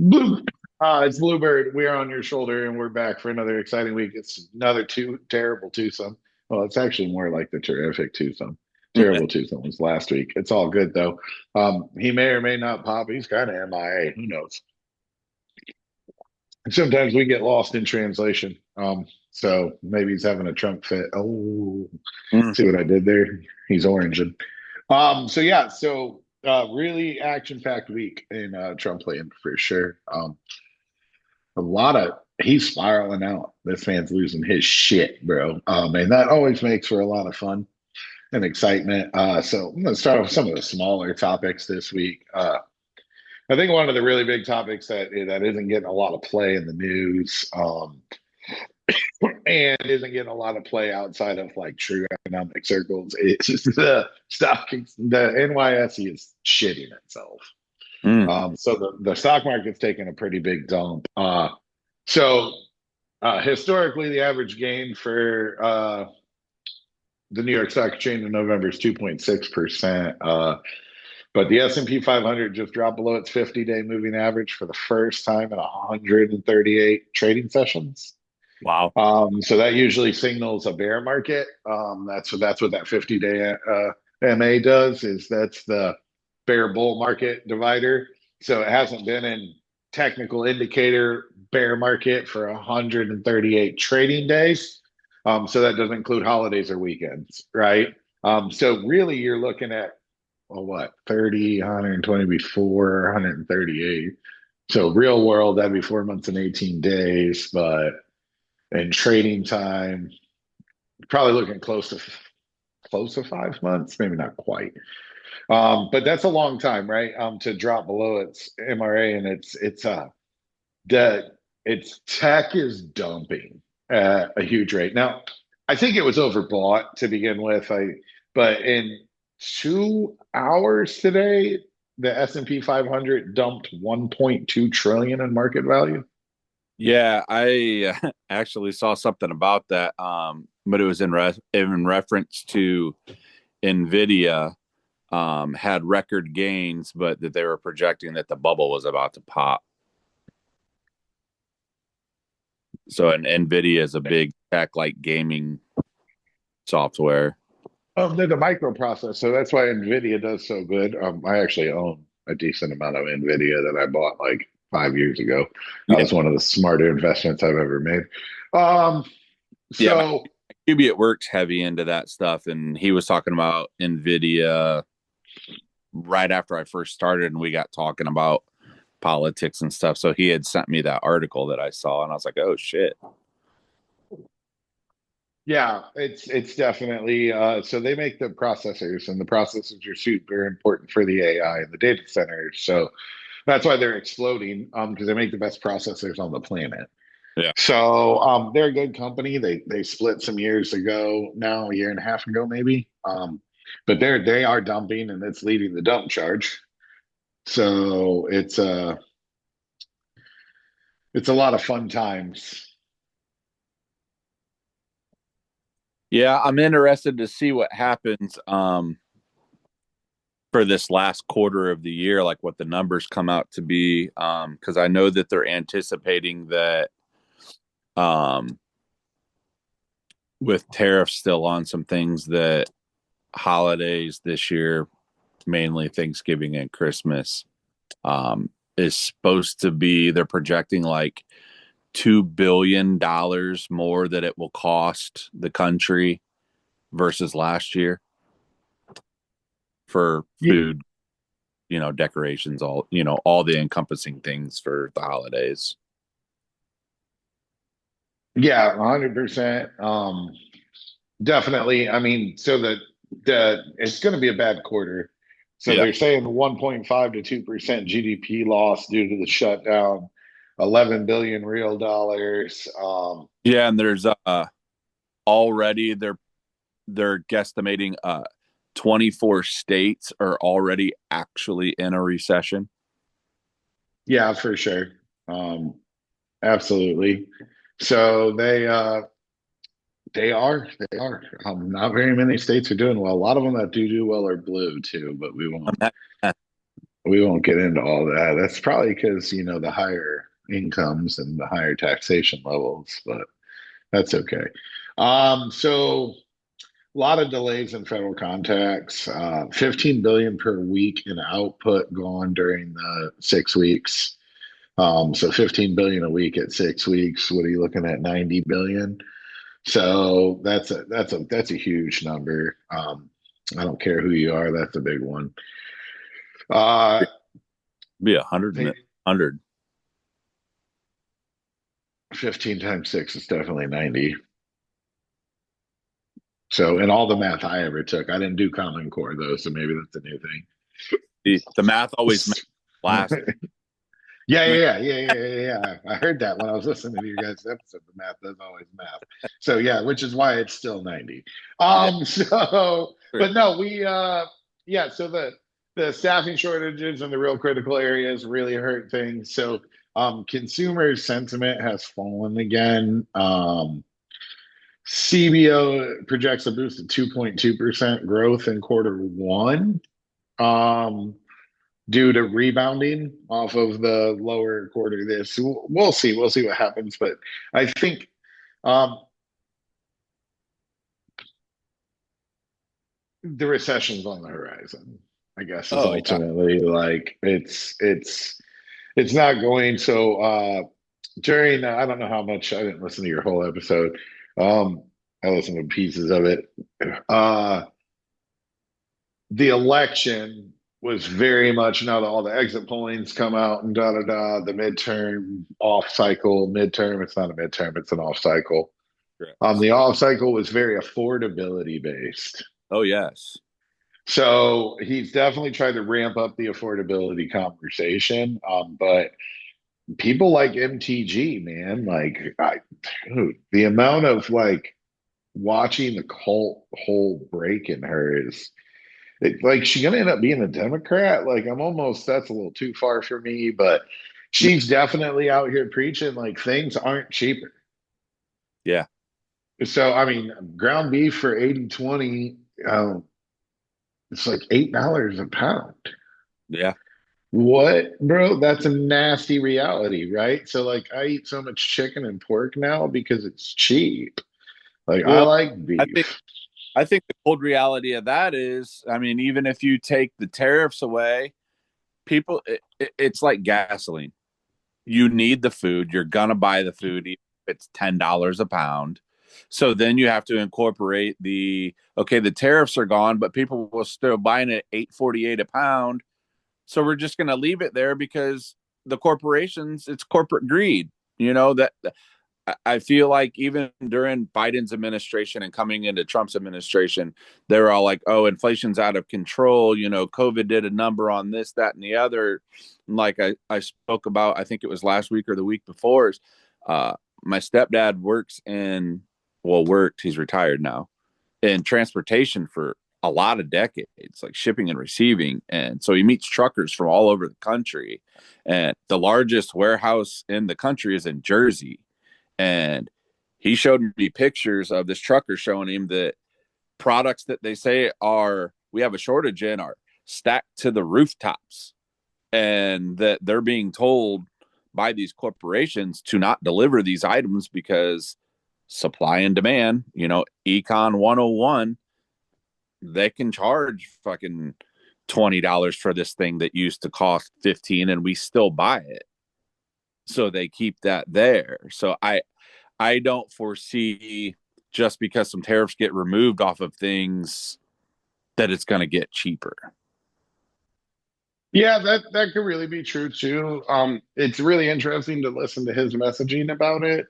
Blue, it's Bluebird. We are on your shoulder, and we're back for another exciting week. It's another terrible twosome. Well, it's actually more like the terrific twosome. Terrible twosome was last week. It's all good though. He may or may not pop. He's kind of MIA. Who knows? Sometimes we get lost in translation. So maybe he's having a Trump fit. Oh, Mm. see what I did there? He's oranging. So yeah, really action-packed week in Trump land for sure. A lot of he's spiraling out. This man's losing his shit, bro. And that always makes for a lot of fun and excitement. So I'm gonna start with some of the smaller topics this week. I think one of the really big topics that isn't getting a lot of play in the news, and isn't getting a lot of play outside of like true economic circles is the stock. The NYSE is shitting itself. Mm. So the stock market's taking a pretty big dump. So historically, the average gain for the New York Stock Exchange in November is 2.6%. But the S&P 500 just dropped below its 50-day moving average for the first time in 138 trading sessions. Wow. So that usually signals a bear market. That's what that 50-day MA does. Is that's the bear bull market divider. So it hasn't been in technical indicator bear market for 138 trading days. So that doesn't include holidays or weekends, right? So really, you're looking at what 30, 120 before 138. So real world, that'd be 4 months and 18 days, but in trading time, probably looking close to 5 months, maybe not quite. But that's a long time, right? To drop below its MRA, and the its tech is dumping at a huge rate. Now, I think it was overbought to begin with. But in 2 hours today, the S&P 500 dumped 1.2 trillion in market value. Yeah, I actually saw something about that. But it was in reference to NVIDIA had record gains, but that they were projecting that the bubble was about to pop. So, and NVIDIA is a big tech like gaming software. They're the microprocessor, so that's why NVIDIA does so good. I actually own a decent amount of NVIDIA that I bought like 5 years ago. That Yeah, was one of the smarter investments I've ever made. Um, yeah. My so QB at work's heavy into that stuff, and he was talking about NVIDIA right after I first started, and we got talking about politics and stuff. So he had sent me that article that I saw, and I was like, "Oh shit!" yeah, it's definitely so they make the processors, and the processors are super important for the AI and the data centers. So that's why they're exploding, because they make the best processors on the planet. Yeah. So they're a good company. They split some years ago, now a year and a half ago maybe. But they are dumping, and it's leading the dump charge. So it's a lot of fun times. Yeah, I'm interested to see what happens for this last quarter of the year, like what the numbers come out to be. Because I know that they're anticipating that um, with tariffs still on some things, that holidays this year, mainly Thanksgiving and Christmas, is supposed to be, they're projecting like $2 billion more that it will cost the country versus last year for food, decorations, all the encompassing things for the holidays. Yeah, 100%. Definitely. I mean, so the it's going to be a bad quarter. So Yeah. they're saying 1.5 to 2% GDP loss due to the shutdown, 11 billion real dollars. Yeah. And there's already they're guesstimating 24 states are already actually in a recession. Yeah, for sure. Um, absolutely. So they are. Not very many states are doing well. A lot of them that do well are blue too, but we won't. we won't get into all that. That's probably because, the higher incomes and the higher taxation levels, but that's okay. So a lot of delays in federal contracts, 15 billion per week in output gone during the 6 weeks. So 15 billion a week at 6 weeks. What are you looking at? 90 billion. So that's a huge number. I don't care who you are, that's a big one. Uh, Be a hundred, they, 100. 15 times six is definitely 90. So, in all the math I ever took, I didn't do Common Core though, so maybe that's a new thing. The math always makes last. Yeah, yeah, yeah, yeah, yeah, yeah, yeah. I heard that when I was listening to your guys' episode. The math does always math. So yeah, which is why it's still 90. Yeah. So but no, yeah, so the staffing shortages in the real critical areas really hurt things. So consumer sentiment has fallen again. CBO projects a boost of 2.2% growth in quarter 1. Um, due to rebounding off of the lower quarter this. We'll see. We'll see what happens. But I think um, the recession's on the horizon, I guess, is Oh yeah. ultimately like it's not going. So during I don't know how much, I didn't listen to your whole episode. Um, I listened to pieces of it. Uh the election was very much, now that all the exit pollings come out and da da da, the midterm off cycle, midterm, it's not a midterm, it's an off cycle. Correct. The off cycle was very affordability based. Oh yes. So he's definitely tried to ramp up the affordability conversation. But people like MTG, man, dude, the amount of like watching the cult hole break in her is like she's gonna end up being a Democrat. Like I'm almost, that's a little too far for me, but she's definitely out here preaching like things aren't cheaper. Yeah. So I mean, ground beef for 80/20, it's like $8 a pound. Yeah. What, bro? That's a nasty reality, right? So like I eat so much chicken and pork now because it's cheap. Like I Well, like I think beef. I think the cold reality of that is, I mean, even if you take the tariffs away, people, it's like gasoline. You need the food. You're gonna buy the food, even if it's $10 a pound. So then you have to incorporate the okay, the tariffs are gone, but people will still buying it 8.48 a pound. So we're just gonna leave it there because the corporations, it's corporate greed. You know that I feel like even during Biden's administration and coming into Trump's administration, they were all like, "Oh, inflation's out of control." You know, COVID did a number on this, that, and the other. Like I spoke about, I think it was last week or the week before. Uh, my stepdad works in, well, worked. He's retired now in transportation for a lot of decades, like shipping and receiving, and so he meets truckers from all over the country. And the largest warehouse in the country is in Jersey, and he showed me pictures of this trucker showing him that products that they say are we have a shortage in are stacked to the rooftops, and that they're being told by these corporations to not deliver these items because supply and demand, econ 101, they can charge fucking $20 for this thing that used to cost 15 and we still buy it, so they keep that there. So I don't foresee, just because some tariffs get removed off of things, that it's going to get cheaper. Yeah, that could really be true too. It's really interesting to listen to his messaging about it.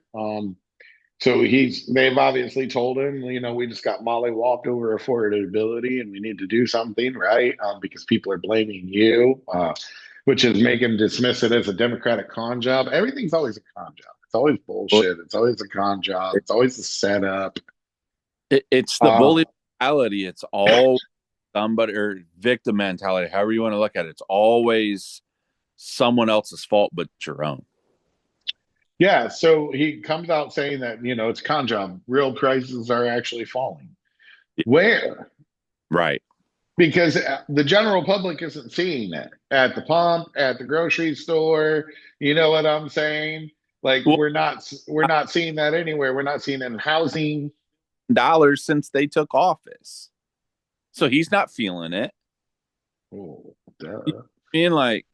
So they've obviously told him, we just got mollywalked over affordability and we need to do something, right? Because people are blaming you, which is making dismiss it as a Democratic con job. Everything's always a con job. It's always Well, bullshit. It's always a con job. It's always a setup. it's the Uh, bully mentality. It's all somebody, or victim mentality, however you want to look at it. It's always someone else's fault but your own. yeah, so he comes out saying that, it's a con job. Real prices are actually falling. Where? Right. because the general public isn't seeing it at the pump, at the grocery store. You know what I'm saying? Like Well, we're not seeing that anywhere. We're not seeing it in housing. dollars since they took office, so he's not feeling it. Oh, You duh. Being like,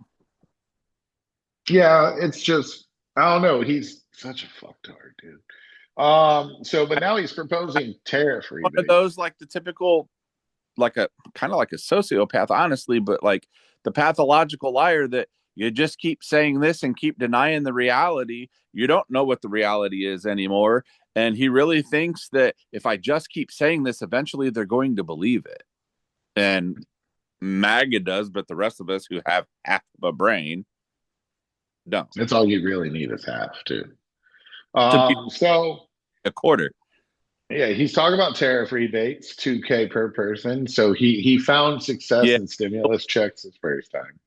Yeah, it's just I don't know. He's such a fucktard, dude. So but now he's proposing tariff one of rebates. those, like the typical, like a kind of like a sociopath, honestly, but like the pathological liar that you just keep saying this and keep denying the reality. You don't know what the reality is anymore. And he really thinks that if I just keep saying this, eventually they're going to believe it. And MAGA does, but the rest of us who have half of a brain don't. That's all you really need is half, too. To be So a quarter. yeah, he's talking about tariff rebates, 2K per person. So he found success Yeah. in stimulus checks his first time.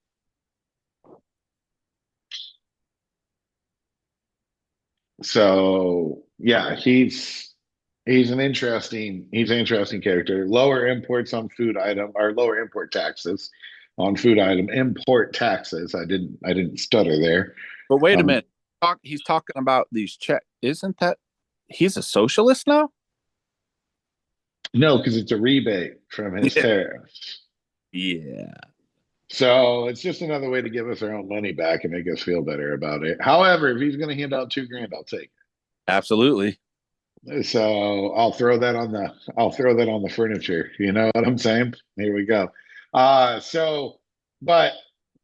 So yeah, he's an interesting character. Lower imports on food item or lower import taxes on food item import taxes. I didn't stutter there. But wait a Um, minute. He's talking about these check. Isn't that he's a socialist now? no, because it's a rebate from his Yeah. tariffs. Yeah. So it's just another way to give us our own money back and make us feel better about it. However, if he's going to hand out 2 grand, I'll take Absolutely. it. So I'll throw that on the furniture. You know what I'm saying? Here we go. But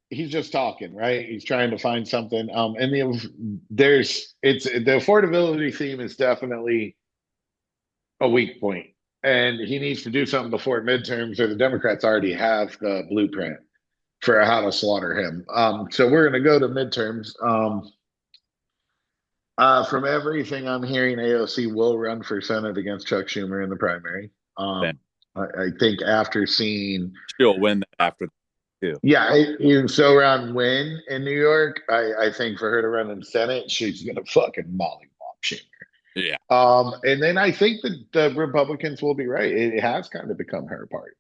he's just talking, right? He's trying to find something. And the affordability theme is definitely a weak point, and he needs to do something before midterms, or the Democrats already have the blueprint for how to slaughter him. So we're going to go to midterms. From everything I'm hearing, AOC will run for Senate against Chuck Schumer in the primary. Then I think after seeing, she'll win that after too. yeah, even so around win in New York, I think for her to run in Senate, she's going to fucking mollywop Schumer. Yeah. And then I think that the Republicans will be right. It has kind of become her party.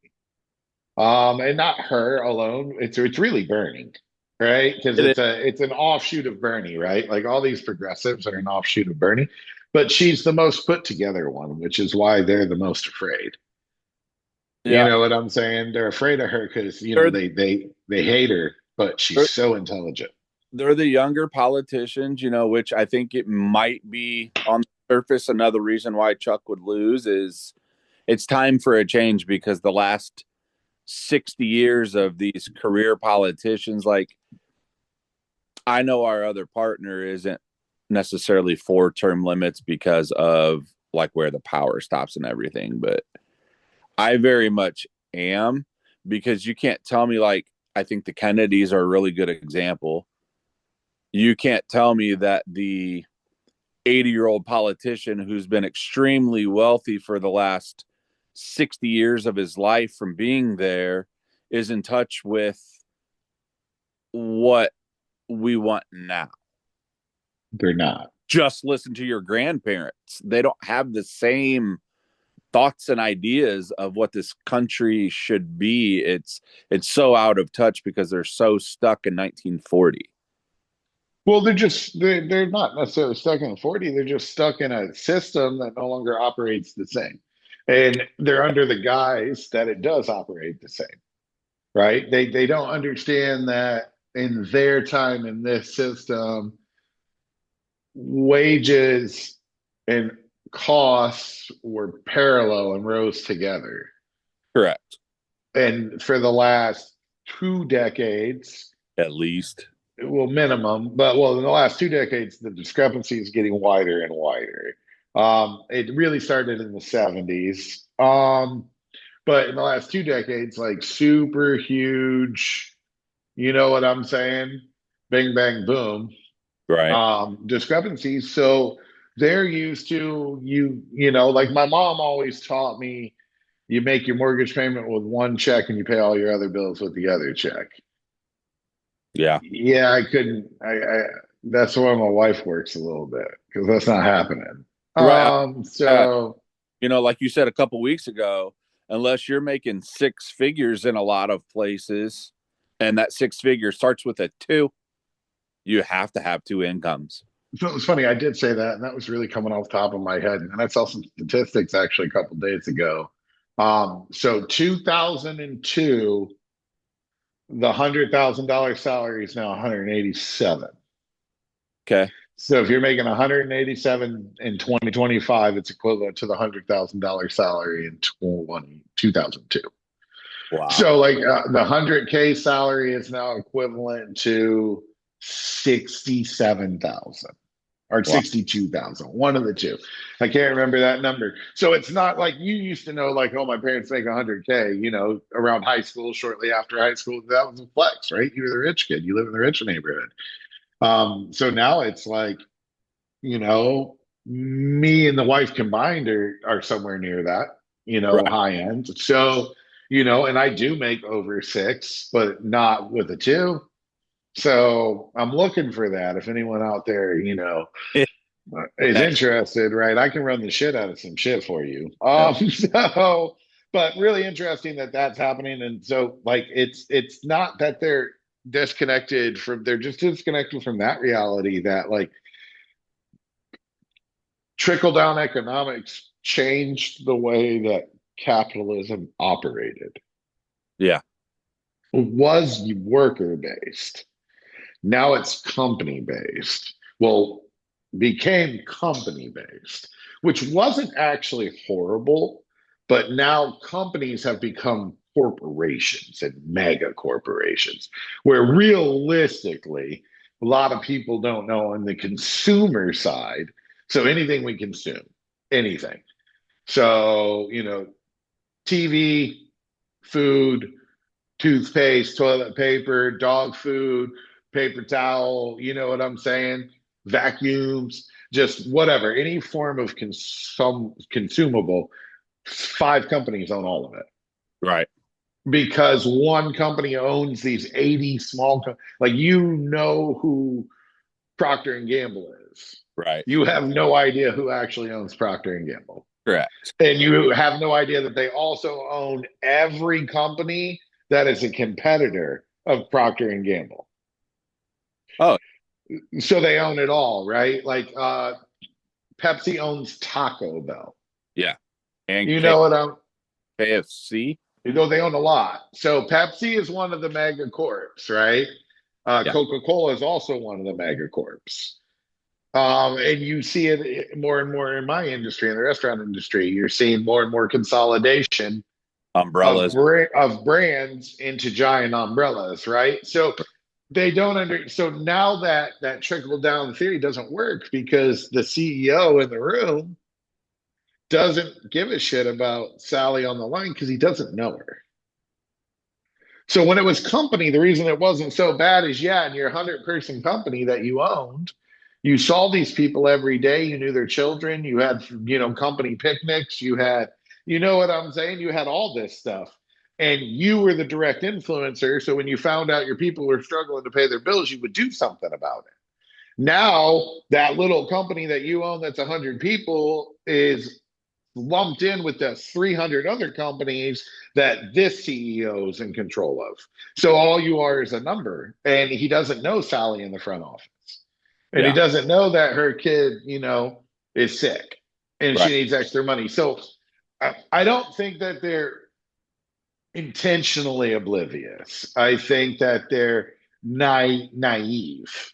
And not her alone. It's really Bernie, right? Because It is. it's an offshoot of Bernie, right? Like all these progressives are an offshoot of Bernie, but she's the most put together one, which is why they're the most afraid. You Yeah. know what I'm saying? They're afraid of her because They're they hate her, but she's they're, so intelligent. they're the younger politicians, which I think it might be on the surface another reason why Chuck would lose is it's time for a change because the last 60 years of these career politicians, like I know our other partner isn't necessarily for term limits because of like where the power stops and everything, but I very much am because you can't tell me like I think the Kennedys are a really good example. You can't tell me that the 80-year-old politician who's been extremely wealthy for the last 60 years of his life from being there is in touch with what we want now. They're not. Just listen to your grandparents. They don't have the same thoughts and ideas of what this country should be. It's so out of touch because they're so stuck in 1940. Well, they're not necessarily stuck in the 40. They're just stuck in a system that no longer operates the same. And they're under the guise that it does operate the same, right? They don't understand that in their time in this system, wages and costs were parallel and rose together. Correct. And for the last 2 decades, At least. well, minimum, but well, in the last 2 decades, the discrepancy is getting wider and wider. It really started in the 70s. But in the last 2 decades, like super huge, you know what I'm saying? Bing, bang, boom. Right. Discrepancies. So they're used to like my mom always taught me you make your mortgage payment with one check and you pay all your other bills with the other check. Yeah. Yeah, I couldn't. That's why my wife works a little bit because that's not happening. Right. So Like you said a couple weeks ago, unless you're making six figures in a lot of places, and that six figure starts with a two, you have to have two incomes. So it was funny. I did say that, and that was really coming off the top of my head. And I saw some statistics actually a couple days ago. So 2002, the $100,000 salary is now 187. Okay. So if you're making 187 in 2025, it's equivalent to the $100,000 salary in 2002. Wow. So like the 100K salary is now equivalent to 67,000 or Wow. 62,000, one of the two. I can't remember that number. So it's not like you used to know, like, oh, my parents make 100K, around high school, shortly after high school. That was a flex, right? You were the rich kid. You live in the rich neighborhood. So now it's like, me and the wife combined are somewhere near that, Right. high end. So, and I do make over six, but not with a two. So I'm looking for that. If anyone out there, is That, interested, right? I can run the shit out of some shit for you. yeah. So, but really interesting that that's happening. And so, like, it's not that they're just disconnected from that reality that like trickle down economics changed the way that capitalism operated. Yeah. It was worker based. Now it's company based. Well, became company based, which wasn't actually horrible, but now companies have become corporations and mega corporations, where realistically, a lot of people don't know on the consumer side. So anything we consume, anything. So, TV, food, toothpaste, toilet paper, dog food, paper towel, you know what I'm saying? Vacuums, just whatever, any form of consumable, five companies own all of it. Right. Because one company owns these 80 like who Procter and Gamble is. Right. You have no idea who actually owns Procter and Gamble. Correct. And you have no idea that they also own every company that is a competitor of Procter and Gamble. Oh, So they own it all, right? Like Pepsi owns Taco Bell. yeah. And You know what I'm KFC. they own a lot. So Pepsi is one of the mega corps, right? Yeah. Coca-Cola is also one of the mega corps. And you see it more and more in my industry, in the restaurant industry. You're seeing more and more consolidation Umbrellas. of brands into giant umbrellas, right? So they don't so now that trickle down theory doesn't work because the CEO in the room doesn't give a shit about Sally on the line because he doesn't know her. So when it was company, the reason it wasn't so bad is in your 100-person company that you owned, you saw these people every day. You knew their children. You had, company picnics. You had, you know what I'm saying? You had all this stuff. And you were the direct influencer. So when you found out your people were struggling to pay their bills, you would do something about it. Now, that little company that you own that's 100 people is lumped in with the 300 other companies that this CEO is in control of. So all you are is a number. And he doesn't know Sally in the front office. And he Yeah. doesn't know that her kid, is sick and she Right. needs extra money. So I don't think that they're intentionally oblivious. I think that they're naive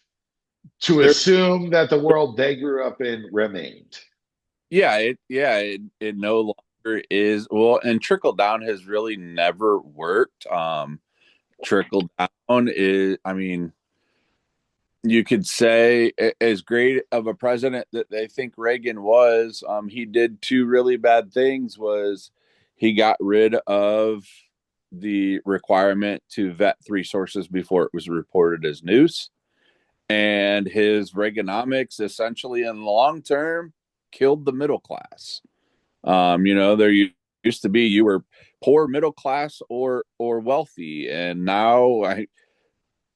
to There. assume that the world they grew up in remained. Yeah. It no longer is. Well, and trickle down has really never worked. Trickle down is, I mean, you could say as great of a president that they think Reagan was, he did two really bad things. Was he got rid of the requirement to vet three sources before it was reported as news, and his Reaganomics essentially in the long term killed the middle class. There used to be you were poor, middle class, or wealthy, and now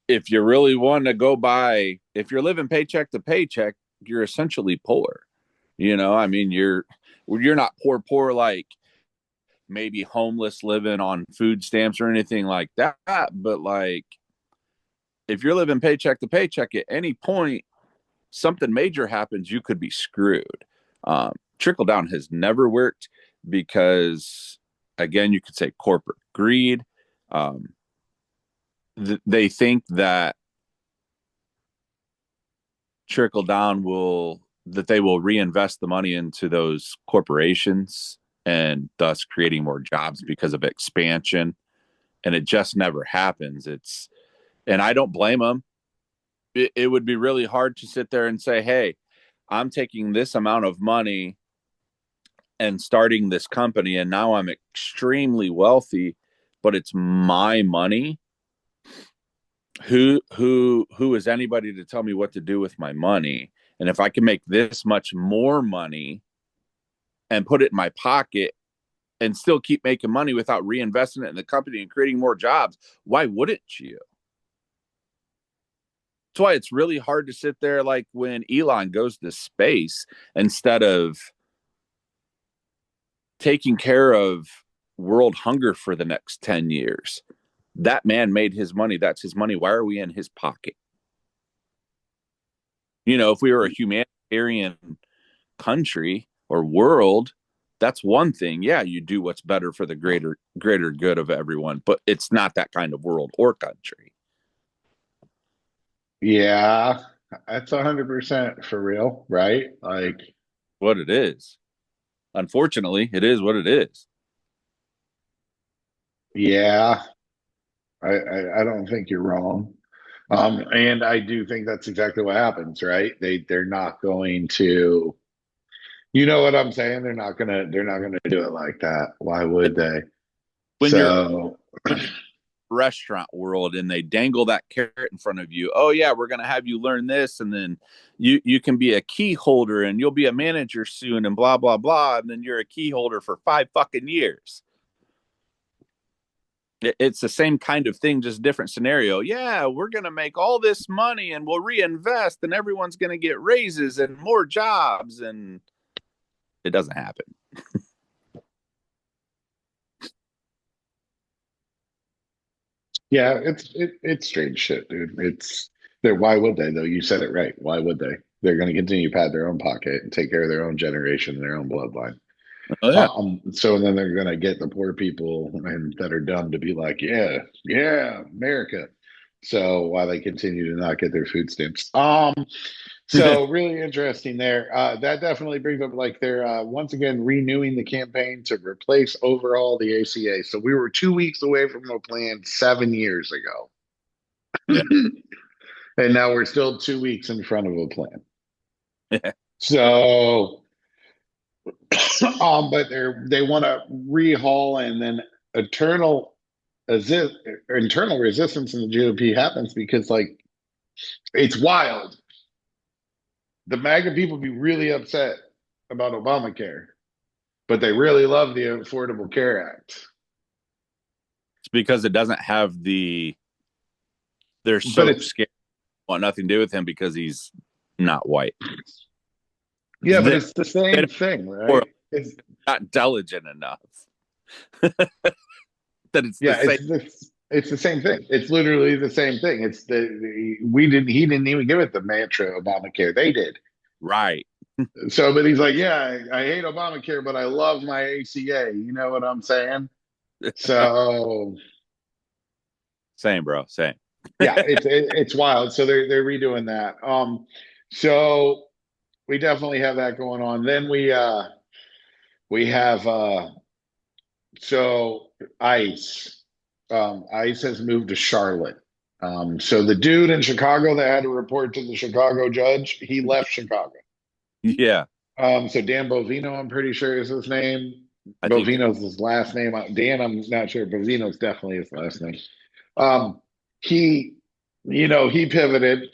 if you really want to go by, if you're living paycheck to paycheck, you're essentially poor. I mean, you're not poor like maybe homeless living on food stamps or anything like that. But like, if you're living paycheck to paycheck at any point, something major happens, you could be screwed. Trickle down has never worked because, again, you could say corporate greed. They think that trickle down that they will reinvest the money into those corporations and thus creating more jobs because of expansion. And it just never happens. And I don't blame them. It would be really hard to sit there and say, hey, I'm taking this amount of money and starting this company, and now I'm extremely wealthy, but it's my money. Who is anybody to tell me what to do with my money? And if I can make this much more money and put it in my pocket and still keep making money without reinvesting it in the company and creating more jobs, why wouldn't you? That's why it's really hard to sit there like when Elon goes to space, instead of taking care of world hunger for the next 10 years. That man made his money. That's his money. Why are we in his pocket? If we were a humanitarian country or world, that's one thing. Yeah, you do what's better for the greater good of everyone, but it's not that kind of world or country. Yeah, that's 100% for real, right? Like what it is. Unfortunately, it is what it is. Yeah, I don't think you're wrong. And I do think that's exactly what happens, right? They're not going to, you know what I'm saying? They're not gonna do it like that. Why would they? When you're So restaurant world and they dangle that carrot in front of you, oh yeah, we're going to have you learn this, and then you can be a key holder and you'll be a manager soon and blah blah blah, and then you're a key holder for 5 fucking years. It's the same kind of thing, just different scenario. Yeah, we're going to make all this money and we'll reinvest and everyone's going to get raises and more jobs, and it doesn't happen. yeah, it's strange shit, dude. Why would they though? You said it right. Why would they? They're going to continue to pad their own pocket and take care of their own generation and their own bloodline. Oh yeah. So then they're going to get the poor people that are dumb to be like, yeah, yeah, America. So while they continue to not get their food stamps. So really interesting there. That definitely brings up like they're once again renewing the campaign to replace overhaul the ACA. So we were 2 weeks away from a plan 7 years ago. Yeah. And now we're still 2 weeks in front of a plan. So but they want to rehaul, and then eternal internal resistance in the GOP happens because like it's wild. The MAGA people be really upset about Obamacare, but they really love the Affordable Care Act. It's because it doesn't have they're so scared, want nothing to do with him because he's not white. Yeah, but it's the same thing, right? It's not diligent enough. That it's it's the same thing. It's literally the same thing. It's he didn't even give it the mantra Obamacare. They did. Right. So, but he's like, yeah, I hate Obamacare, but I love my ACA. You know what I'm saying? So, same, bro. Same. Yeah, it's wild. So they're redoing that. So we definitely have that going on. Then we have so ICE. ICE has moved to Charlotte. So the dude in Chicago that had to report to the Chicago judge, he left Chicago. Yeah. So Dan Bovino, I'm pretty sure is his name. Bovino's his last name. Dan, I'm not sure. Bovino's definitely his last name. He pivoted.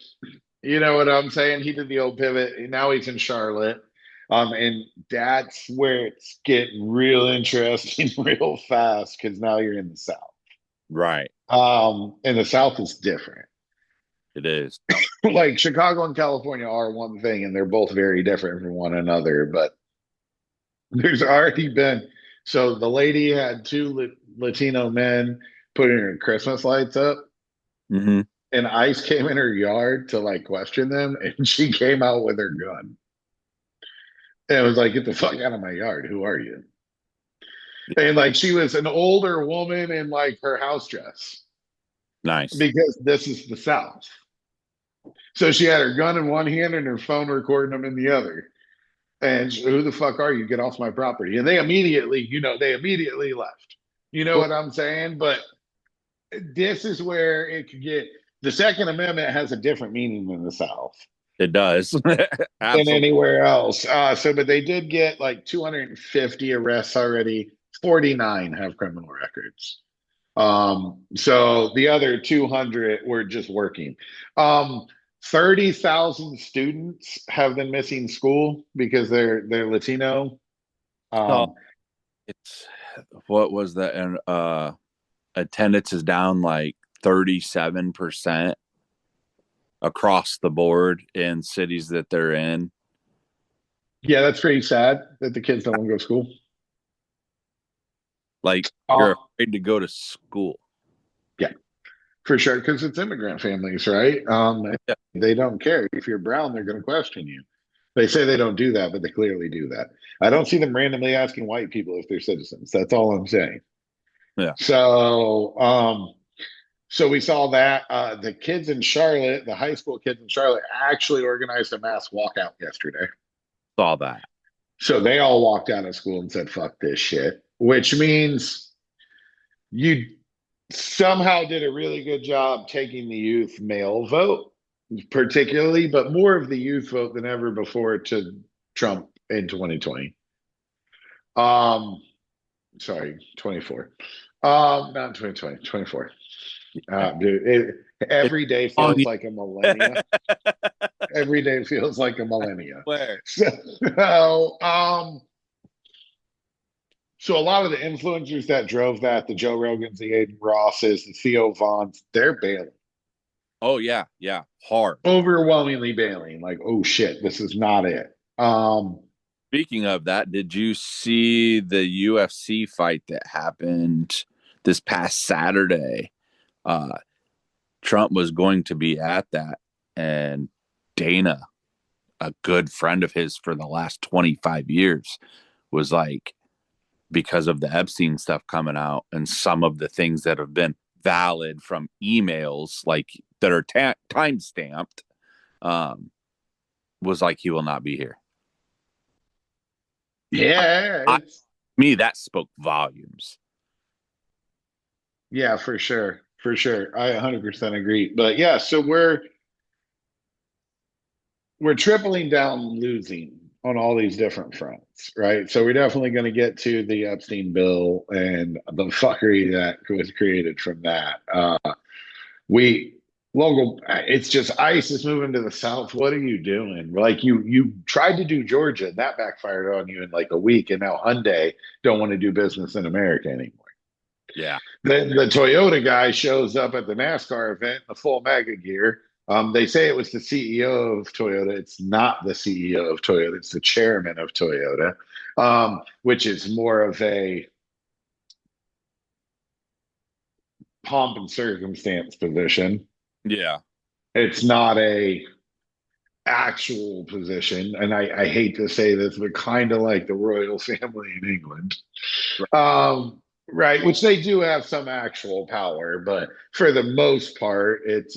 You know what I'm saying? He did the old pivot. And now he's in Charlotte. And that's where it's getting real interesting real fast because now you're in the South. Right. And the South is different. It is. Like Chicago and California are one thing, and they're both very different from one another. But there's already been So the lady had two Latino men putting her Christmas lights up, Hmm. and ICE came in her yard to like question them, and she came out with her gun. And it was like, get the fuck out of my yard. Who are you? And like she was an older woman in like her house dress Nice. because this is the South. So she had her gun in one hand and her phone recording them in the other. And who the fuck are you? Get off my property. And they immediately, they immediately left. You know Well, what I'm saying? But this is where it could get the Second Amendment has a different meaning in the South it does. than Absolutely. anywhere else. But they did get like 250 arrests already. 49 have criminal records. So the other 200 were just working. 30,000 students have been missing school because they're Latino. So Um, it's what was that? And attendance is down like 37% across the board in cities that they're in. yeah, that's pretty sad that the kids don't want to go to school. Like you're Uh, afraid to go to school. yeah, for sure, because it's immigrant families, right? Yeah. They don't care. If you're brown, they're going to question you. They say they don't do that, but they clearly do that. I don't see them randomly asking white people if they're citizens. That's all I'm saying. Yeah. So we saw that the kids in Charlotte, the high school kids in Charlotte, actually organized a mass walkout yesterday. Saw that. So they all walked out of school and said, "Fuck this shit," which means you somehow did a really good job taking the youth male vote, particularly, but more of the youth vote than ever before to Trump in 2020. Um, sorry, 24. Not 2020, 24. Dude, It's every day on feels like a millennia. Every day feels like a millennia. where? So, so a lot of the influencers that drove that, the Joe Rogans, the Aiden Rosses, the Theo Vaughns, they're bailing. Oh yeah, yeah, hard. Overwhelmingly bailing. Like, oh shit, this is not it. Speaking of that, did you see the UFC fight that happened this past Saturday? Uh, Trump was going to be at that, and Dana, a good friend of his for the last 25 years, was like, because of the Epstein stuff coming out and some of the things that have been valid from emails, like that are time stamped, um, was like, he will not be here. yeah, I, me, that spoke volumes. yeah, for sure. For sure. I 100% agree. But yeah, so we're tripling down losing on all these different fronts, right? So we're definitely going to get to the Epstein bill and the fuckery that was created from that. We local, it's just ICE is moving to the south. What are you doing? Like you tried to do Georgia, that backfired on you in like a week, and now Hyundai don't want to do business in America anymore. Yeah. Then the Toyota guy shows up at the NASCAR event in the full mega gear. They say it was the CEO of Toyota. It's not the CEO of Toyota. It's the chairman of Toyota, which is more of a pomp and circumstance position. Yeah. It's not a actual position. And I hate to say this, but kind of like the royal family in England. Right. Right, which they do have some actual power, but for the most part, it's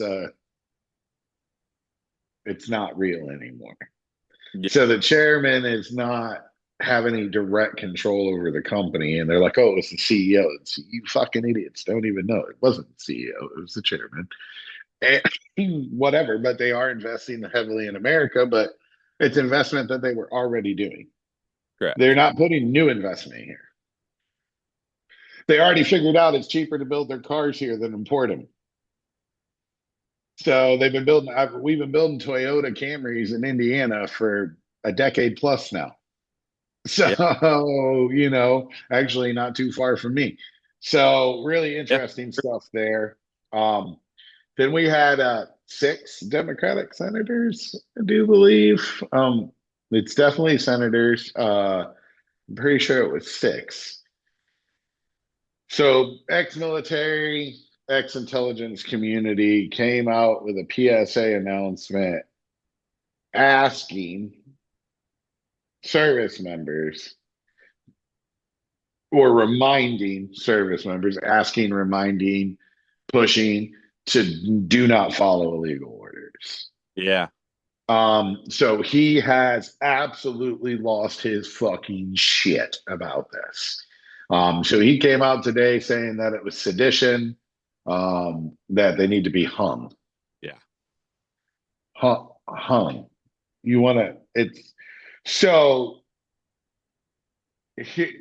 not real anymore. Yeah. So the chairman is not have any direct control over the company, and they're like, "Oh, it's the CEO." It's, you fucking idiots don't even know it wasn't the CEO; it was the chairman. And whatever, but they are investing heavily in America, but it's investment that they were already doing. They're Correct. not putting new investment here. They already figured out it's cheaper to build their cars here than import them. So they've been building. We've been building Toyota Camrys in Indiana for a decade plus now. So Yeah. actually not too far from me. So really Yeah. interesting stuff there. Then we had six Democratic senators, I do believe. It's definitely senators. I'm pretty sure it was six. So ex-military, ex-intelligence community came out with a PSA announcement asking service members or reminding service members, asking, reminding, pushing to do not follow illegal orders. Yeah. So he has absolutely lost his fucking shit about this. So he came out today saying that it was sedition, that they need to be hung. Yeah. Hung. You want to, it's so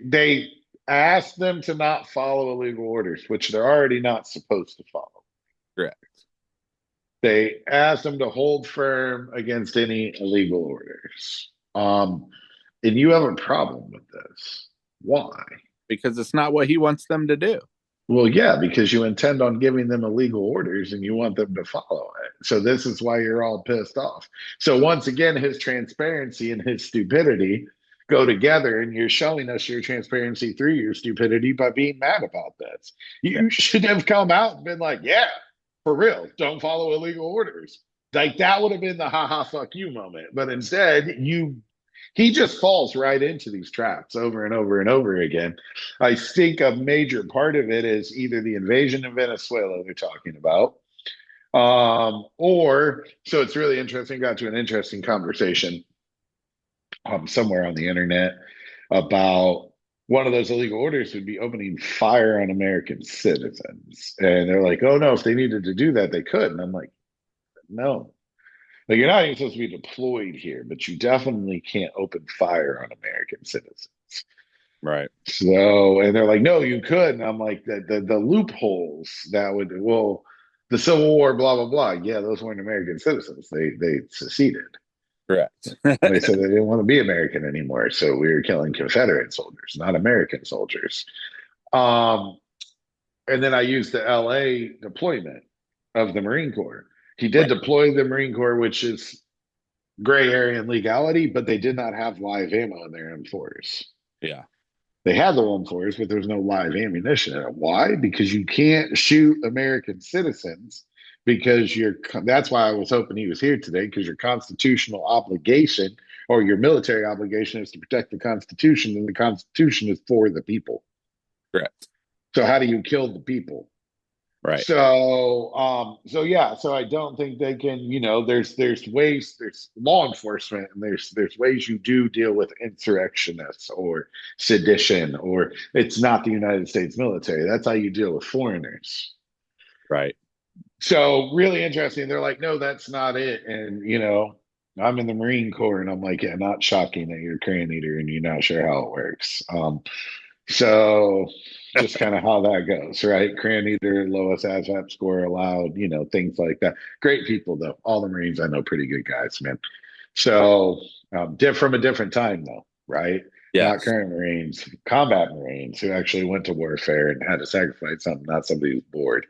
they asked them to not follow illegal orders, which they're already not supposed to follow. Correct. They asked them to hold firm against any illegal orders. And you have a problem with this. Why? Because it's not what he wants them to do. Well, yeah, because you intend on giving them illegal orders and you want them to follow it. So this is why you're all pissed off. So once again, his transparency and his stupidity go together, and you're showing us your transparency through your stupidity by being mad about this. You should have come out and been like, yeah, for real, don't follow illegal orders. Like that would have been the haha fuck you moment. But instead, he just falls right into these traps over and over and over again. I think a major part of it is either the invasion of Venezuela they're talking about, or so it's really interesting. Got to an interesting conversation somewhere on the internet about one of those illegal orders would be opening fire on American citizens, and they're like, "Oh no, if they needed to do that, they could." And I'm like, "No, like you're not even supposed to be deployed here, but you definitely can't open fire on American citizens." Right. So, and they're like, "No, you could." And I'm like, the loopholes that would, well, the Civil War, blah blah blah. Yeah, those weren't American citizens. They seceded. Correct. They said they didn't want to be American anymore, so we were killing Confederate soldiers, not American soldiers. Um, and then I used the LA deployment of the Marine Corps. He did Right. deploy the Marine Corps, which is gray area and legality, but they did not have live ammo in their M4s. Yeah. They had the M4s, but there's no live ammunition in it. Why? Because you can't shoot American citizens because that's why I was hoping he was here today, because your constitutional obligation or your military obligation is to protect the Constitution, and the Constitution is for the people. Correct. So how do you kill the people? Right. So yeah, so I don't think they can, there's ways, there's law enforcement, and there's ways you do deal with insurrectionists or sedition, or it's not the United States military. That's how you deal with foreigners. Right. So really interesting. They're like, no, that's not it. And I'm in the Marine Corps, and I'm like, yeah, not shocking that you're a crane eater and you're not sure how it works. So just kind of how that goes, right? Cran eater, lowest ASVAB score allowed, things like that. Great people, though. All the Marines I know, pretty good guys, man. So from a different time, though, right? Yes. Not current Marines, combat Marines who actually went to warfare and had to sacrifice something, not somebody who's bored.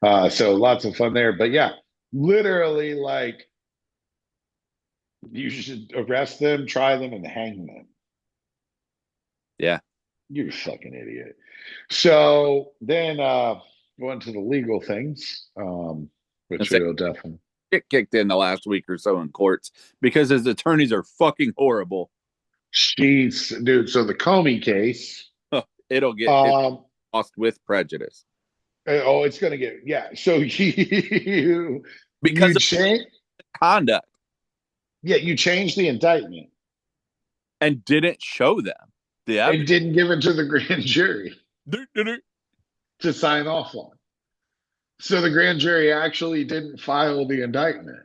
So lots of fun there. But yeah, literally, like, you should arrest them, try them, and hang them. Yeah. You're a fucking idiot. So then going to the legal things, which we'll definitely get kicked in the last week or so in courts because his attorneys are fucking horrible. Dude, so the Comey case, it'll get lost with prejudice. Oh, it's gonna get, yeah. So because you change conduct. Yeah, you changed the indictment and didn't show them. And didn't give it to the grand jury to sign off on. So the grand jury actually didn't file the indictment.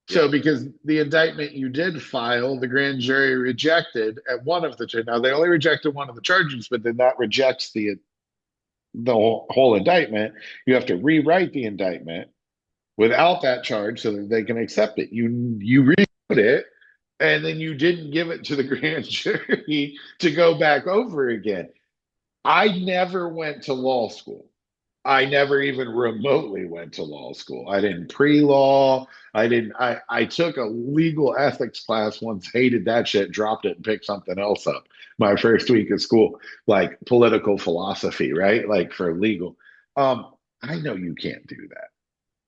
So because the indictment you did file, the grand jury rejected at one of the, now they only rejected one of the charges, but then that rejects the whole indictment. You have to rewrite the indictment without that charge so that they can accept it. You rewrote it, and then you didn't give it to the grand jury to go back over again. I never went to law school. I never even remotely went to law school. I didn't pre-law. I took a legal ethics class once, hated that shit, dropped it and picked something else up. My first week of school, like political philosophy, right? Like for legal. I know you can't do that.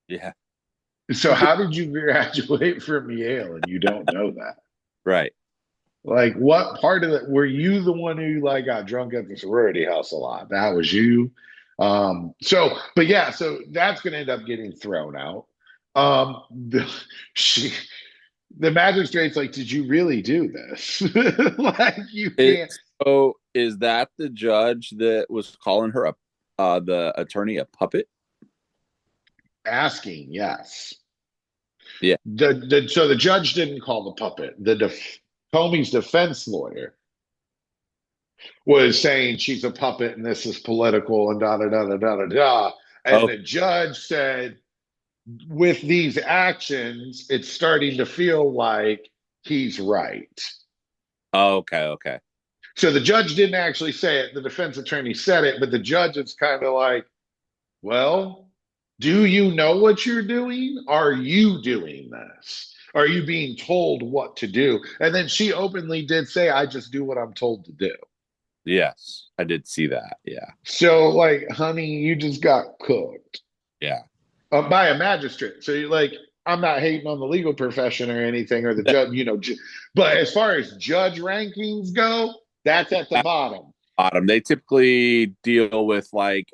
Yeah. So how did you graduate from Yale and you don't know that? Right. Like what part of it were you the one who like got drunk at the sorority house a lot? That was you. But yeah, so that's gonna end up getting thrown out. The she the magistrate's like, did you really do this? Like you can't So is that the judge that was calling her the attorney a puppet? asking, yes. Yeah. So the judge didn't call the puppet. Comey's defense lawyer was saying she's a puppet and this is political and da da da da da da da. And Oh, the judge said, with these actions, it's starting to feel like he's right. okay, okay. So the judge didn't actually say it. The defense attorney said it, but the judge is kind of like, well, do you know what you're doing? Are you doing this? Are you being told what to do? And then she openly did say, I just do what I'm told to do. Yes, I did see that. Yeah. So, like, honey, you just got cooked Yeah. by a magistrate. So, you're like, I'm not hating on the legal profession or anything or the judge, but as far as judge rankings go, that's at the bottom. Bottom. They typically deal with like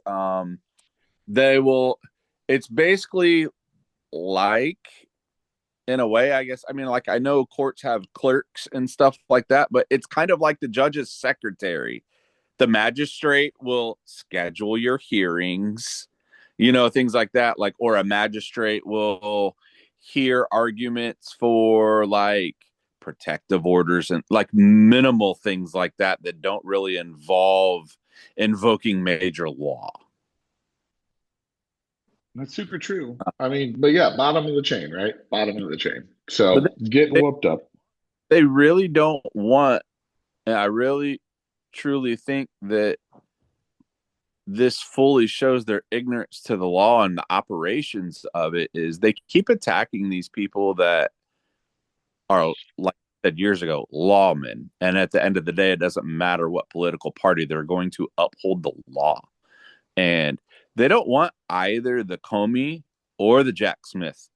they will it's basically like in a way, I guess. I mean, like I know courts have clerks and stuff like that, but it's kind of like the judge's secretary. The magistrate will schedule your hearings, things like that. Like, or a magistrate will hear arguments for like protective orders and like minimal things like that don't really involve invoking major law. That's super true. I mean, but yeah, bottom of the chain, right? Bottom of the chain. But So getting they, whooped up. they really don't want, and I really truly think that this fully shows their ignorance to the law and the operations of it is they keep attacking these people that are, like I said years ago, lawmen. And at the end of the day, it doesn't matter what political party, they're going to uphold the law. And they don't want either the Comey or the Jack Smith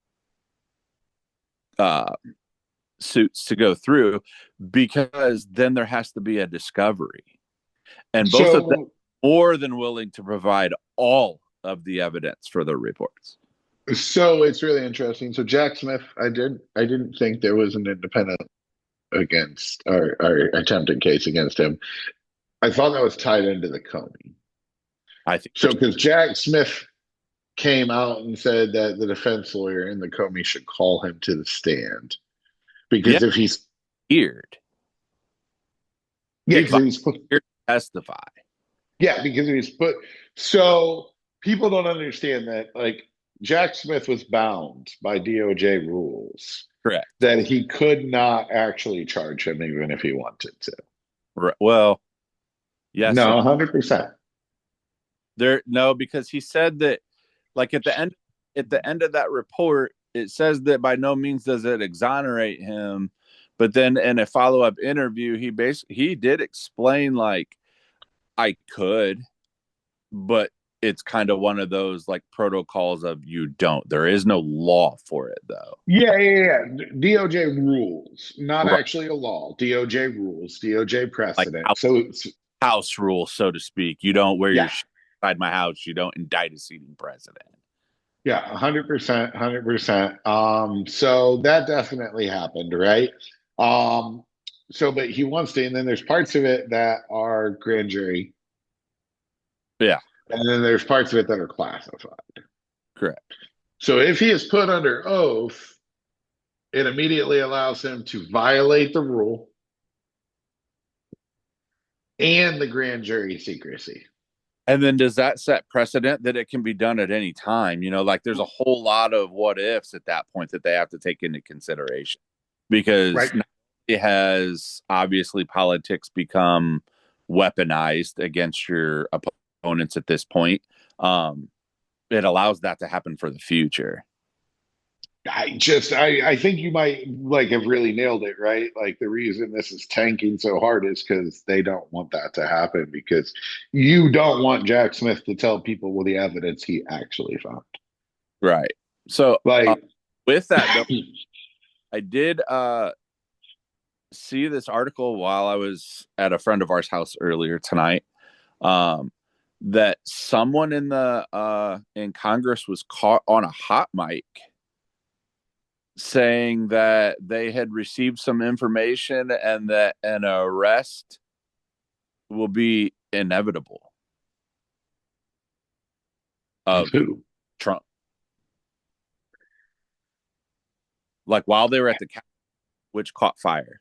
uh, suits to go through because then there has to be a discovery. And both of them So more than willing to provide all of the evidence for their reports. so it's really interesting. So Jack Smith, I didn't think there was an independent against or attempted case against him. I thought that was tied into the Comey. I think So because Jack Smith came out and said that the defense lawyer in the Comey should call him to the stand yeah, because if he's weird. yeah, He because he's put volunteered to testify. yeah, because he's put so people don't understand that like Jack Smith was bound by DOJ rules Correct. that he could not actually charge him even if he wanted to. Well, yes No, and 100%. there no, because he said that like at the end of that report, it says that by no means does it exonerate him. But then in a follow-up interview, he did explain like I could, but it's kind of one of those like protocols of you don't. There is no law for it though. Yeah. DOJ rules, not Right. actually a law. DOJ rules, DOJ Like precedent. So house rule, so to speak. You don't wear your yeah, shit inside my house. You don't indict a sitting president. yeah, 100%, 100%. So that definitely happened, right? Um, but he wants to, and then there's parts of it that are grand jury, Yeah, and then there's parts of it that are classified. correct. So if he is put under oath, it immediately allows him to violate the rule and the grand jury secrecy. And then does that set precedent that it can be done at any time? Like there's a whole lot of what ifs at that point that they have to take into consideration because Right. it has obviously politics become weaponized against your opponents at this point. it allows that to happen for the future. I think you might like have really nailed it, right? Like the reason this is tanking so hard is because they don't want that to happen because you don't want Jack Smith to tell people well the evidence he actually found. Right. So Like with that though, I did see this article while I was at a friend of ours house earlier tonight. That someone in Congress was caught on a hot mic saying that they had received some information and that an arrest will be inevitable of who? Trump. Like while they were at the Capitol, which caught fire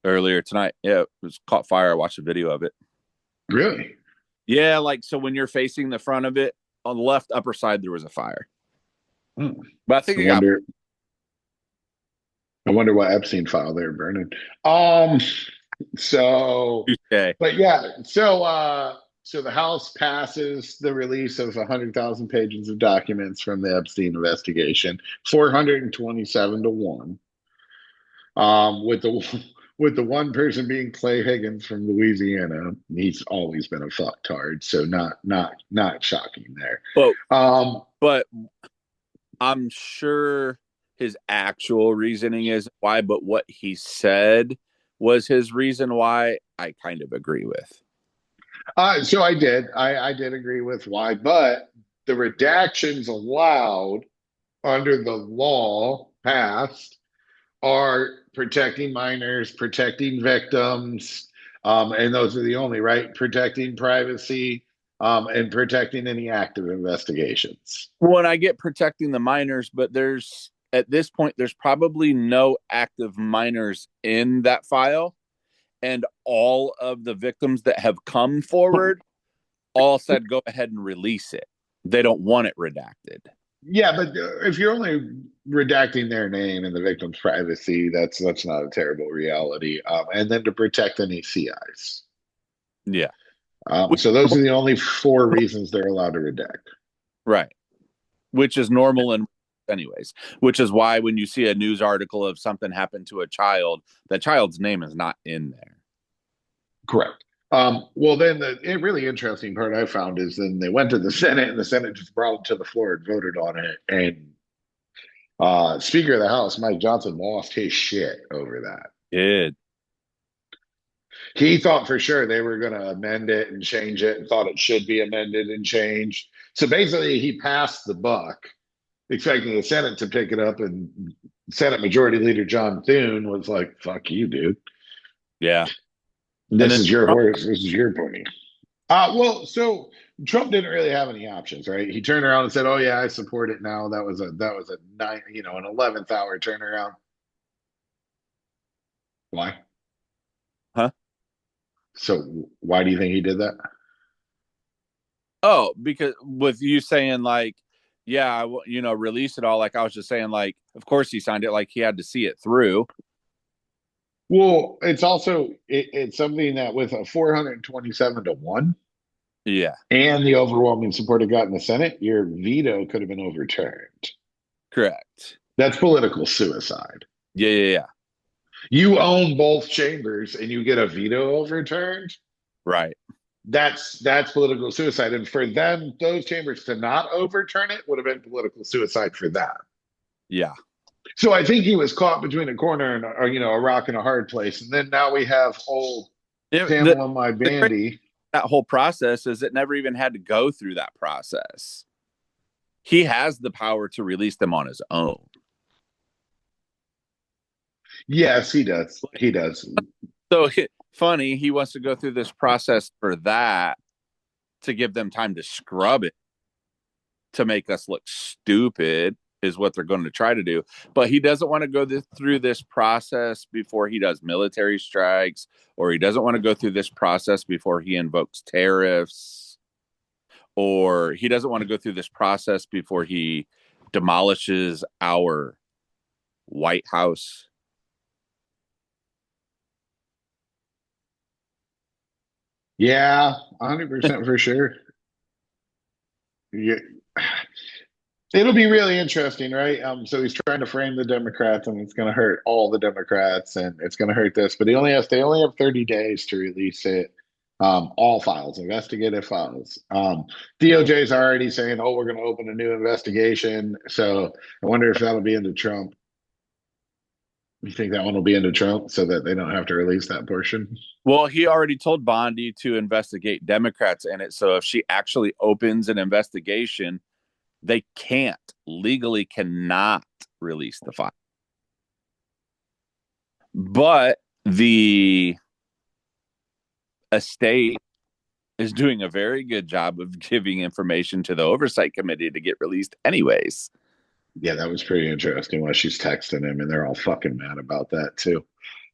earlier tonight. Yeah, it was caught fire. I watched a video of it. Really? Yeah, like so when you're facing the front of it, on the left upper side there was a fire. But I think I it got wonder. I wonder what Epstein file they're burning. So, okay. but yeah, so the House passes the release of 100,000 pages of documents from the Epstein investigation, 427 to one. With the with the one person being Clay Higgins from Louisiana, he's always been a fucktard, so not shocking there. But I'm sure his actual reasoning is why, but what he said was his reason why. I kind of agree with. So I did agree with why, but the redactions allowed under the law passed are protecting minors, protecting victims, and those are the only, right? Protecting privacy, and protecting any active investigations. When I get protecting the minors, but there's at this point there's probably no active minors in that file, and all of the victims that have come forward all said go ahead and release it. They don't want it redacted. Yeah, but if you're only redacting their name and the victim's privacy, that's not a terrible reality. And then to protect any CIs. Yeah. So those are the only four reasons they're allowed to redact. Right. Which is normal and anyways, which is why when you see a news article of something happened to a child, that child's name is not in there. Correct. Well, then the really interesting part I found is then they went to the Senate and the Senate just brought it to the floor and voted on it. And Speaker of the House, Mike Johnson, lost his shit over that. It. He thought for sure they were going to amend it and change it and thought it should be amended and changed. So basically, he passed the buck, expecting the Senate to pick it up. And Senate Majority Leader John Thune was like, fuck you, dude. Yeah. This is your horse. This is your pony. Well, so Trump didn't really have any options, right? He turned around and said, "Oh yeah, I support it now." That was a nine, an 11th hour turnaround. Why? Huh? So why do you think he did that? Oh, because with you saying like, yeah, release it all. Like I was just saying, like, of course he signed it. Like he had to see it through. Well, it's also it's something that with a 427 to one, yeah, and the overwhelming support it got in the Senate, your veto could have been overturned. correct. That's political suicide. Yeah. You own both chambers, and you get a veto overturned. Right. That's political suicide, and for them, those chambers to not overturn it would have been political suicide for that. Yeah. So I think he was caught between a corner and a rock and a hard place. And then now we have old Pamela My Bandy. That whole process is it never even had to go through that process. He has the power to release them on his own. Yes, he does. He does. So funny, he wants to go through this process for that to give them time to scrub it to make us look stupid is what they're going to try to do. But he doesn't want to go through this process before he does military strikes, or he doesn't want to go through this process before he invokes tariffs, or he doesn't want to go through this process before he demolishes our White House. Yeah, 100% for sure. yeah, it'll be really interesting, right? So he's trying to frame the Democrats, and it's going to hurt all the Democrats, and it's going to hurt this. But they only have 30 days to release it. All files, investigative files. DOJ is already saying, "Oh, we're going to open a new investigation." So I wonder if that'll be into Trump. You think that one will be into Trump so that they don't have to release that portion? Well, he already told Bondi to investigate Democrats in it. So if she actually opens an investigation, they can't legally cannot release the file. But the estate is doing a very good job of giving information to the oversight committee to get released anyways. Yeah, that was pretty interesting while she's texting him, and they're all fucking mad about that too.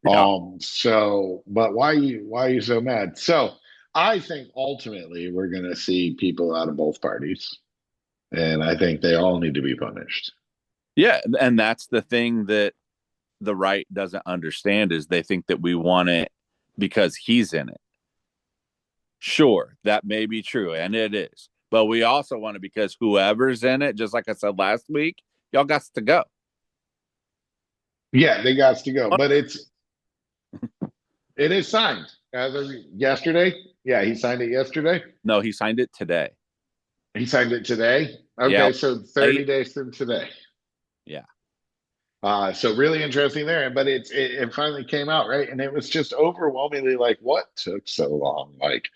Yeah. But why are you so mad? So I think ultimately we're gonna see people out of both parties, and I think they all need to be punished. Yeah, and that's the thing that the right doesn't understand is they think that we want it because he's in it. Sure, that may be true, and it is. But we also want it because whoever's in it, just like I said last week, y'all got to go. Yeah, they got to go, but it is signed as of yesterday. Yeah, he signed it yesterday. No, he signed it today. He signed it today. Okay, Yeah, so 30 days from today. Yeah. So really interesting there, but it finally came out, right? And it was just overwhelmingly like, what took so long? Like,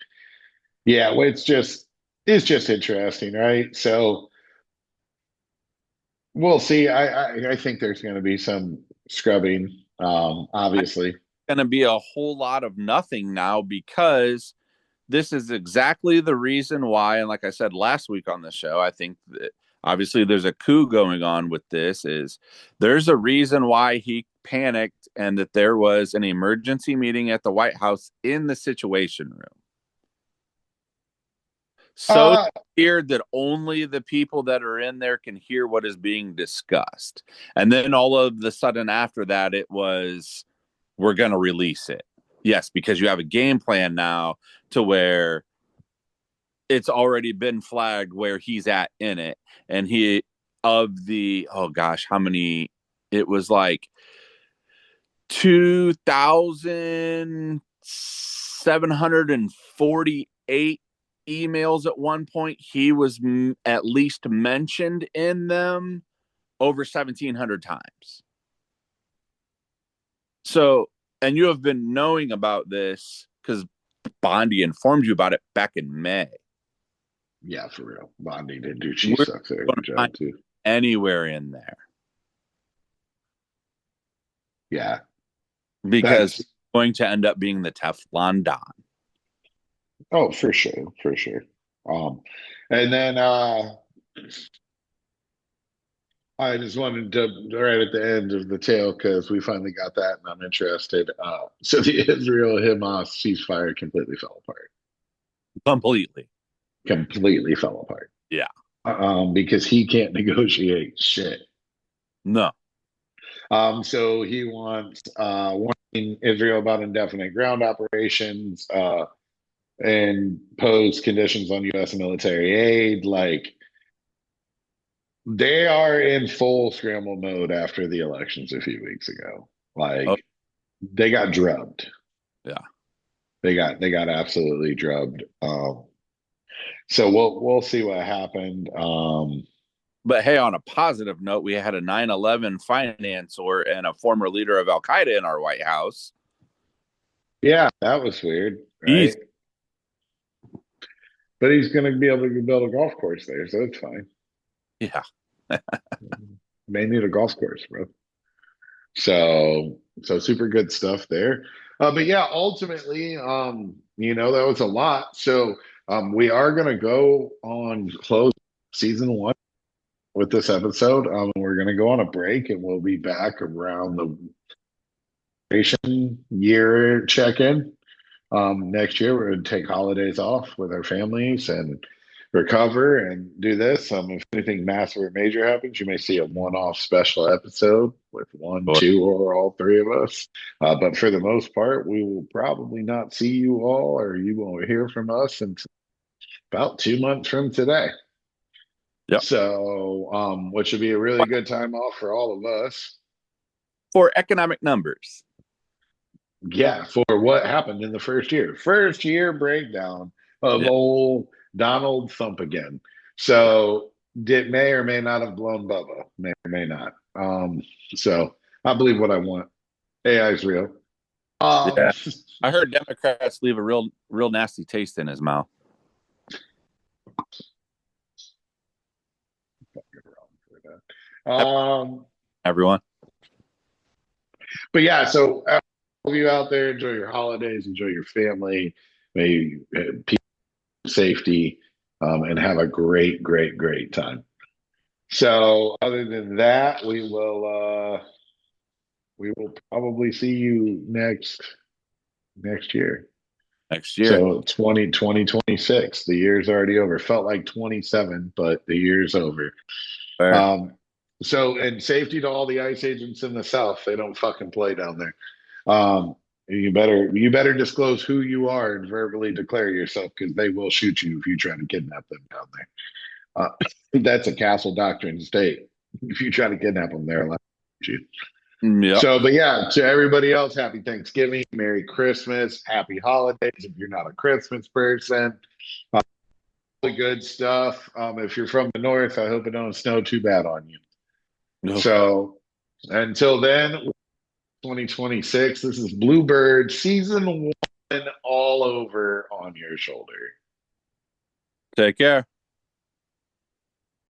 yeah, well, it's just interesting, right? So we'll see. I think there's going to be some scrubbing, obviously. Going to be a whole lot of nothing now because this is exactly the reason why. And like I said last week on the show, I think that obviously there's a coup going on with this. Is there's a reason why he panicked and that there was an emergency meeting at the White House in the Situation Room. So scared that only the people that are in there can hear what is being discussed. And then all of the sudden after that, it was, we're going to release it. Yes, because you have a game plan now to where it's already been flagged where he's at in it. And he, of the, oh gosh, how many, it was like 2,748 emails at one point. He was at least mentioned in them over 1,700 times. So, and you have been knowing about this because Bondi informed you about it back in May. Yeah, for real. Bondi did do. She sucks at her job too. Anywhere in there. Yeah. Because it's going to end up being the Teflon Don. Oh, for sure, for sure. And then I just wanted to right at the end of the tale because we finally got that, and I'm interested. So the Israel-Hamas ceasefire completely fell apart. Completely fell apart. Yeah. Because he can't negotiate shit. No. So he wants warning Israel about indefinite ground operations, and pose conditions on U.S. military aid. Like, they are in full scramble mode after the elections a few weeks ago. Like, they got drubbed. Yeah. They got absolutely drubbed. So we'll see what happened. But hey, on a positive note, we had a 9/11 financier and a former leader of Al Qaeda in our White House. Yeah, that was weird, right? But he's going to be able to build a golf course there, so it's fine. Yeah. May need a golf course, bro. So super good stuff there. But yeah, ultimately, that was a lot. So we are going to go on close season 1 with this episode. We're going to go on a break, and we'll be back around the year check-in. Next year, we're going to take holidays off with our families and recover and do this. If anything massive or major happens, you may see a one-off special episode with 1, 2, or all 3 of us. But for the most part, we will probably not see you all, or you won't hear from us until about 2 months from today. Yep. So, which should be a really good time off for all of us. For economic numbers. Yeah, for what happened in the first year breakdown of Yeah. old Donald Thump again. So, did may or may not have blown Bubba, may or may not. So I believe what I want. AI is real. Um, Yeah. I heard Democrats leave a real nasty taste in his mouth. um, Everyone. but yeah, so all of you out there, enjoy your holidays, enjoy your family, may peace, safety, and have a great, great, great time. So, other than that, we will probably see you next year. Next year. So 2026, the year's already over. Felt like 27, but the year's over. Fair. Um, so, and safety to all the ICE agents in the South. They don't fucking play down there. You better disclose who you are and verbally declare yourself because they will shoot you if you try to kidnap them down there. That's a castle doctrine state. If you try to kidnap them, they're allowed to shoot you. Yep. So, but yeah, to everybody else, happy Thanksgiving, Merry Christmas, Happy Holidays. If you're not a Christmas person, all the good stuff. If you're from the north, I hope it don't snow too bad on you. No. So, until then, 2026. This is Bluebird season 1 all over on your shoulder. Take care.